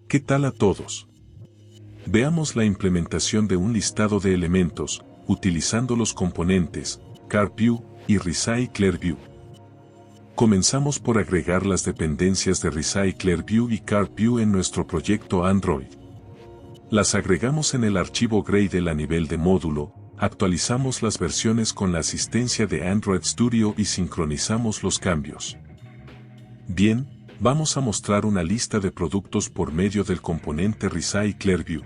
¿Qué tal a todos? Veamos la implementación de un listado de elementos, utilizando los componentes CartView y RecyclerView. Comenzamos por agregar las dependencias de RecyclerView y CartView en nuestro proyecto Android. Las agregamos en el archivo Gradle a nivel de módulo, actualizamos las versiones con la asistencia de Android Studio y sincronizamos los cambios. Bien, vamos a mostrar una lista de productos por medio del componente RecyclerView.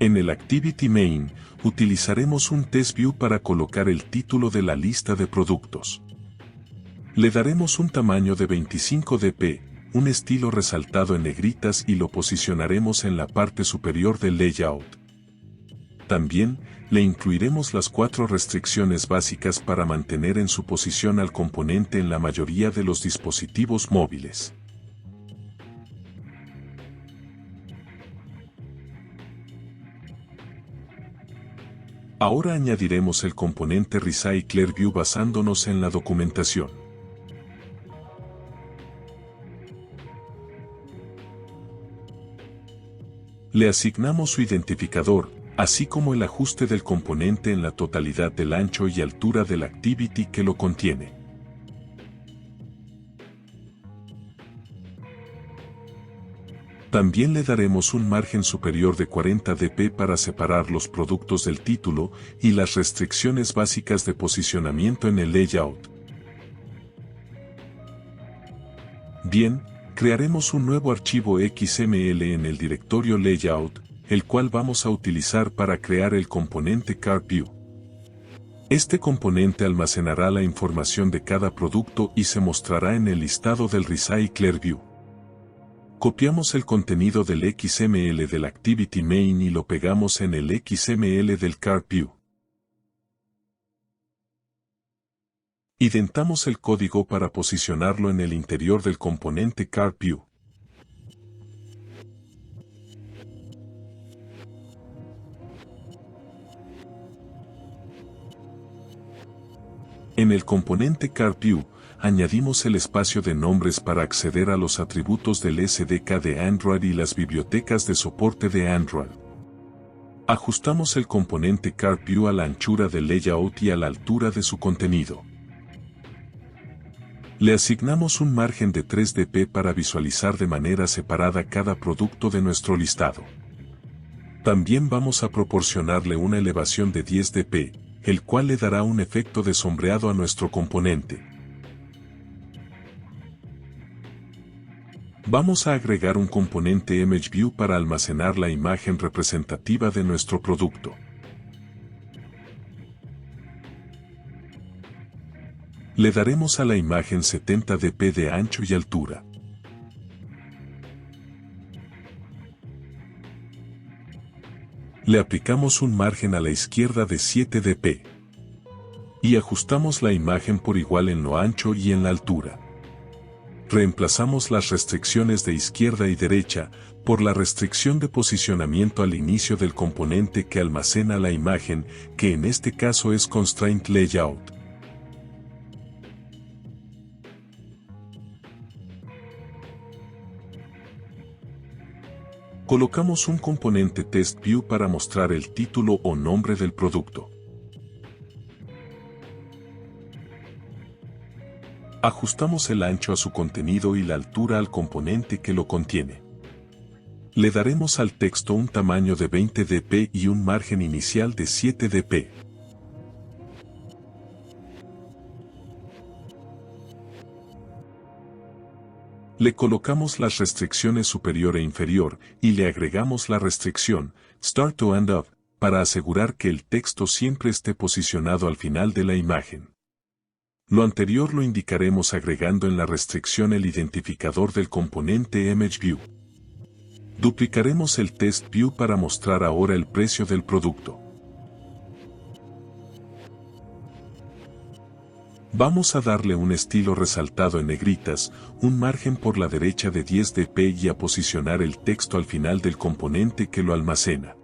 En el Activity Main, utilizaremos un TestView para colocar el título de la lista de productos. Le daremos un tamaño de 25 dp, un estilo resaltado en negritas y lo posicionaremos en la parte superior del layout. También, le incluiremos las 4 restricciones básicas para mantener en su posición al componente en la mayoría de los dispositivos móviles. Ahora añadiremos el componente RecyclerView basándonos en la documentación. Le asignamos su identificador, así como el ajuste del componente en la totalidad del ancho y altura del activity que lo contiene. También le daremos un margen superior de 40 dp para separar los productos del título y las restricciones básicas de posicionamiento en el layout. Bien, crearemos un nuevo archivo XML en el directorio layout, el cual vamos a utilizar para crear el componente CartView. Este componente almacenará la información de cada producto y se mostrará en el listado del RecyclerView. Copiamos el contenido del XML del Activity Main y lo pegamos en el XML del CartView. Identamos el código para posicionarlo en el interior del componente CartView. En el componente CartView, añadimos el espacio de nombres para acceder a los atributos del SDK de Android y las bibliotecas de soporte de Android. Ajustamos el componente CartView a la anchura del layout y a la altura de su contenido. Le asignamos un margen de 3 dp para visualizar de manera separada cada producto de nuestro listado. También vamos a proporcionarle una elevación de 10 dp, el cual le dará un efecto de sombreado a nuestro componente. Vamos a agregar un componente ImageView para almacenar la imagen representativa de nuestro producto. Le daremos a la imagen 70 dp de ancho y altura. Le aplicamos un margen a la izquierda de 7 dp. Y ajustamos la imagen por igual en lo ancho y en la altura. Reemplazamos las restricciones de izquierda y derecha por la restricción de posicionamiento al inicio del componente que almacena la imagen, que en este caso es Constraint Layout. Colocamos un componente TestView para mostrar el título o nombre del producto. Ajustamos el ancho a su contenido y la altura al componente que lo contiene. Le daremos al texto un tamaño de 20 dp y un margen inicial de 7 dp. Le colocamos las restricciones superior e inferior y le agregamos la restricción Start to End Up para asegurar que el texto siempre esté posicionado al final de la imagen. Lo anterior lo indicaremos agregando en la restricción el identificador del componente ImageView. Duplicaremos el TestView para mostrar ahora el precio del producto. Vamos a darle un estilo resaltado en negritas, un margen por la derecha de 10 dp y a posicionar el texto al final del componente que lo almacena.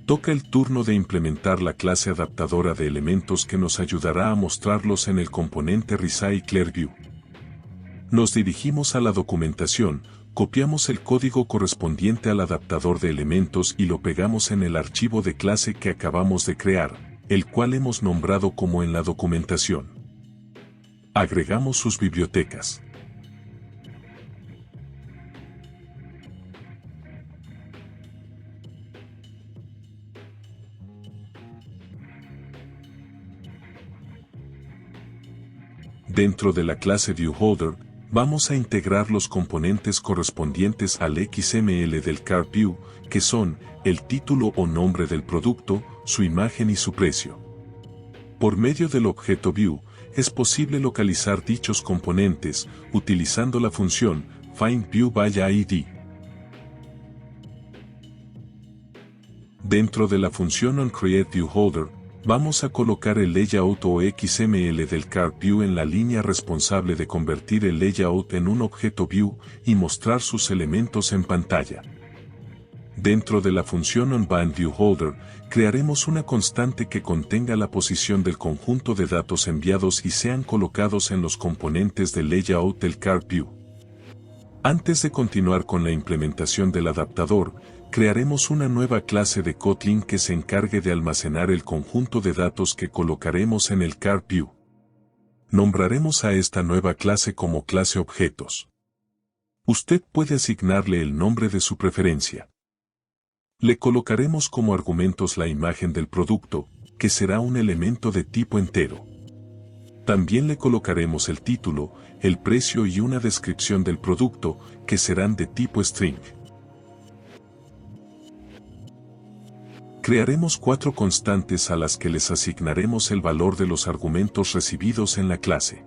Toca el turno de implementar la clase adaptadora de elementos que nos ayudará a mostrarlos en el componente RecyclerView. Nos dirigimos a la documentación, copiamos el código correspondiente al adaptador de elementos y lo pegamos en el archivo de clase que acabamos de crear, el cual hemos nombrado como en la documentación. Agregamos sus bibliotecas. Dentro de la clase ViewHolder, vamos a integrar los componentes correspondientes al XML del CarView, que son el título o nombre del producto, su imagen y su precio. Por medio del objeto View, es posible localizar dichos componentes utilizando la función FindViewByID. Dentro de la función onCreateViewHolder, vamos a colocar el layout o XML del CarView en la línea responsable de convertir el layout en un objeto View y mostrar sus elementos en pantalla. Dentro de la función onBindViewHolder, crearemos una constante que contenga la posición del conjunto de datos enviados y sean colocados en los componentes del layout del CarView. Antes de continuar con la implementación del adaptador, crearemos una nueva clase de Kotlin que se encargue de almacenar el conjunto de datos que colocaremos en el CarView. Nombraremos a esta nueva clase como clase objetos. Usted puede asignarle el nombre de su preferencia. Le colocaremos como argumentos la imagen del producto, que será un elemento de tipo entero. También le colocaremos el título, el precio y una descripción del producto, que serán de tipo string. Crearemos 4 constantes a las que les asignaremos el valor de los argumentos recibidos en la clase.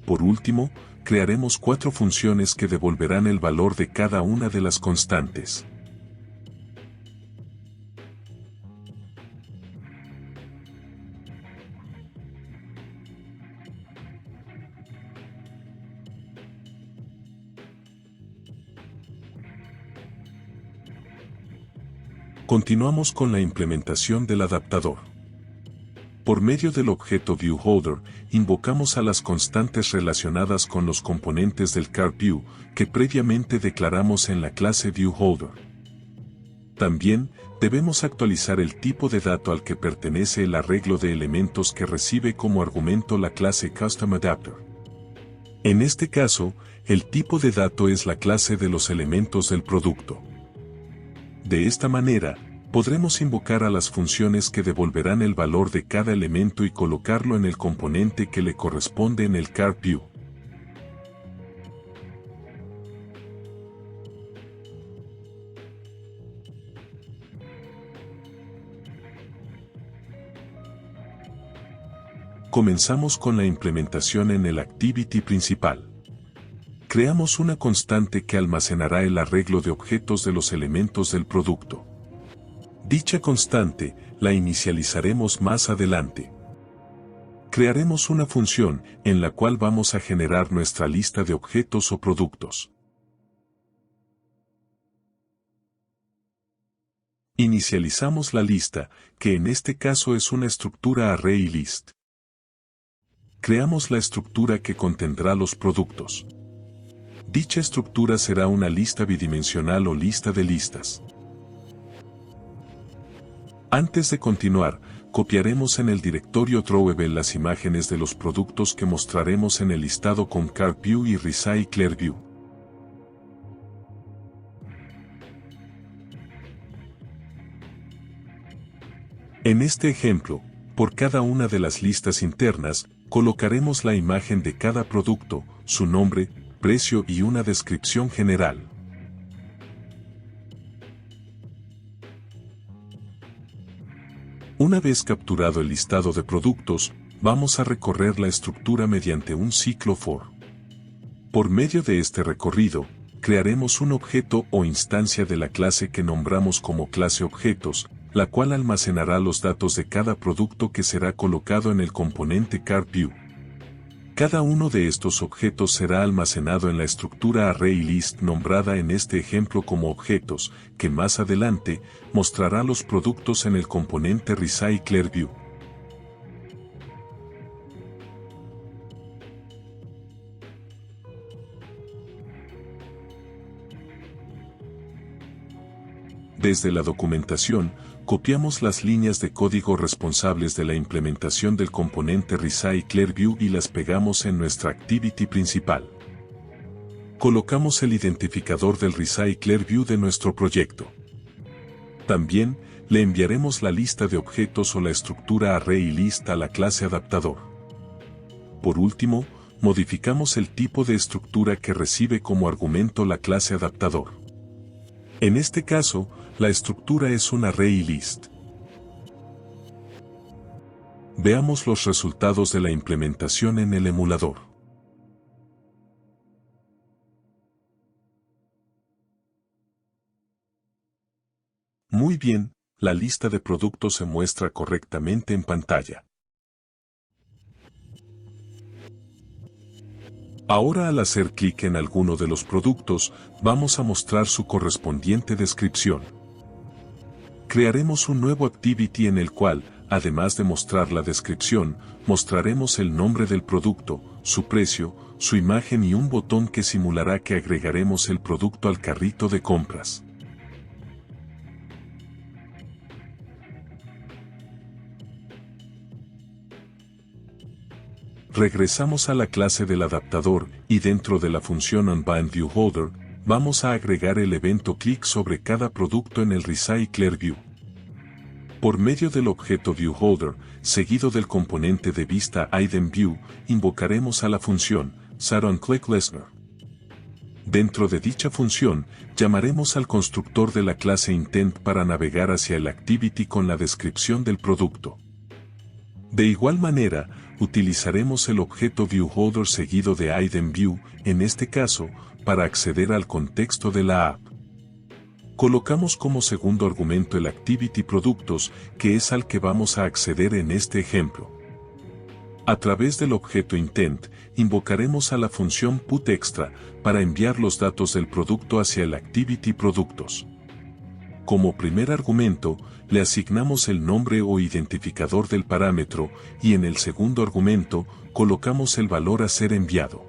Por último, crearemos 4 funciones que devolverán el valor de cada una de las constantes. Continuamos con la implementación del adaptador. Por medio del objeto ViewHolder, invocamos a las constantes relacionadas con los componentes del CarView que previamente declaramos en la clase ViewHolder. También, debemos actualizar el tipo de dato al que pertenece el arreglo de elementos que recibe como argumento la clase CustomAdapter. En este caso, el tipo de dato es la clase de los elementos del producto. De esta manera, podremos invocar a las funciones que devolverán el valor de cada elemento y colocarlo en el componente que le corresponde en el CarView. Comenzamos con la implementación en el Activity principal. Creamos una constante que almacenará el arreglo de objetos de los elementos del producto. Dicha constante la inicializaremos más adelante. Crearemos una función en la cual vamos a generar nuestra lista de objetos o productos. Inicializamos la lista, que en este caso es una estructura ArrayList. Creamos la estructura que contendrá los productos. Dicha estructura será una lista bidimensional o lista de listas. Antes de continuar, copiaremos en el directorio Drawable las imágenes de los productos que mostraremos en el listado con CarView y RecyclerView. En este ejemplo, por cada una de las listas internas, colocaremos la imagen de cada producto, su nombre, precio y una descripción general. Una vez capturado el listado de productos, vamos a recorrer la estructura mediante un ciclo for. Por medio de este recorrido, crearemos un objeto o instancia de la clase que nombramos como clase objetos, la cual almacenará los datos de cada producto que será colocado en el componente CarView. Cada uno de estos objetos será almacenado en la estructura ArrayList nombrada en este ejemplo como objetos, que más adelante mostrará los productos en el componente RecyclerView. Desde la documentación, copiamos las líneas de código responsables de la implementación del componente RecyclerView y las pegamos en nuestra activity principal. Colocamos el identificador del RecyclerView de nuestro proyecto. También, le enviaremos la lista de objetos o la estructura ArrayList a la clase adaptador. Por último, modificamos el tipo de estructura que recibe como argumento la clase adaptador. En este caso, la estructura es un ArrayList. Veamos los resultados de la implementación en el emulador. Muy bien, la lista de productos se muestra correctamente en pantalla. Ahora al hacer clic en alguno de los productos, vamos a mostrar su correspondiente descripción. Crearemos un nuevo activity en el cual, además de mostrar la descripción, mostraremos el nombre del producto, su precio, su imagen y un botón que simulará que agregaremos el producto al carrito de compras. Regresamos a la clase del adaptador y dentro de la función onBindViewHolder, vamos a agregar el evento clic sobre cada producto en el RecyclerView. Por medio del objeto ViewHolder, seguido del componente de vista ItemView, invocaremos a la función setOnClickListener. Dentro de dicha función, llamaremos al constructor de la clase Intent para navegar hacia el activity con la descripción del producto. De igual manera, utilizaremos el objeto ViewHolder seguido de ItemView, en este caso, para acceder al contexto de la app. Colocamos como segundo argumento el Activity Productos, que es al que vamos a acceder en este ejemplo. A través del objeto Intent, invocaremos a la función PutExtra para enviar los datos del producto hacia el Activity Productos. Como primer argumento, le asignamos el nombre o identificador del parámetro y en el segundo argumento, colocamos el valor a ser enviado.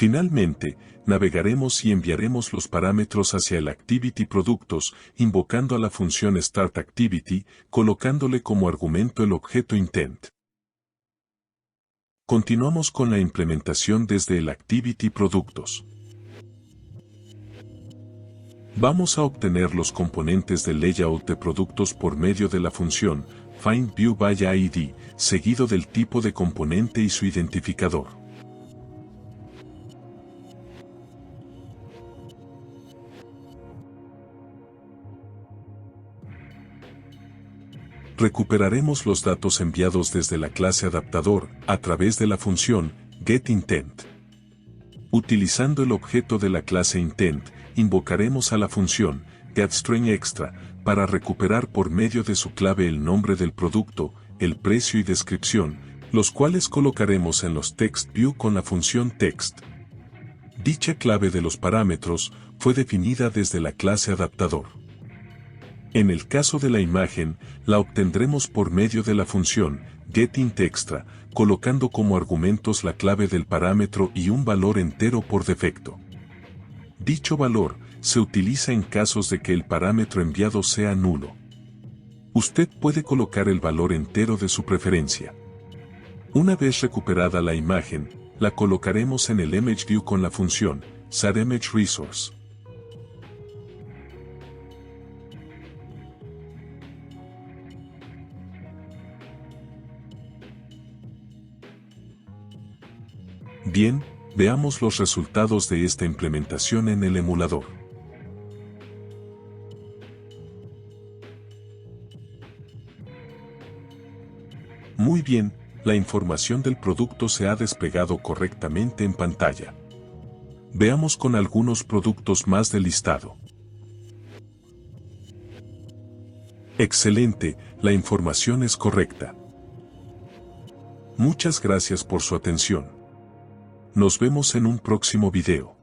Finalmente, navegaremos y enviaremos los parámetros hacia el Activity Productos, invocando a la función StartActivity, colocándole como argumento el objeto Intent. Continuamos con la implementación desde el Activity Productos. Vamos a obtener los componentes del layout de productos por medio de la función FindViewById, seguido del tipo de componente y su identificador. Recuperaremos los datos enviados desde la clase adaptador a través de la función getIntent. Utilizando el objeto de la clase Intent, invocaremos a la función getStringExtra para recuperar por medio de su clave el nombre del producto, el precio y descripción, los cuales colocaremos en los TextView con la función text. Dicha clave de los parámetros fue definida desde la clase adaptador. En el caso de la imagen, la obtendremos por medio de la función getIntExtra, colocando como argumentos la clave del parámetro y un valor entero por defecto. Dicho valor se utiliza en casos de que el parámetro enviado sea nulo. Usted puede colocar el valor entero de su preferencia. Una vez recuperada la imagen, la colocaremos en el ImageView con la función setImageResource. Bien, veamos los resultados de esta implementación en el emulador. Muy bien, la información del producto se ha desplegado correctamente en pantalla. Veamos con algunos productos más del listado. Excelente, la información es correcta. Muchas gracias por su atención. Nos vemos en un próximo video.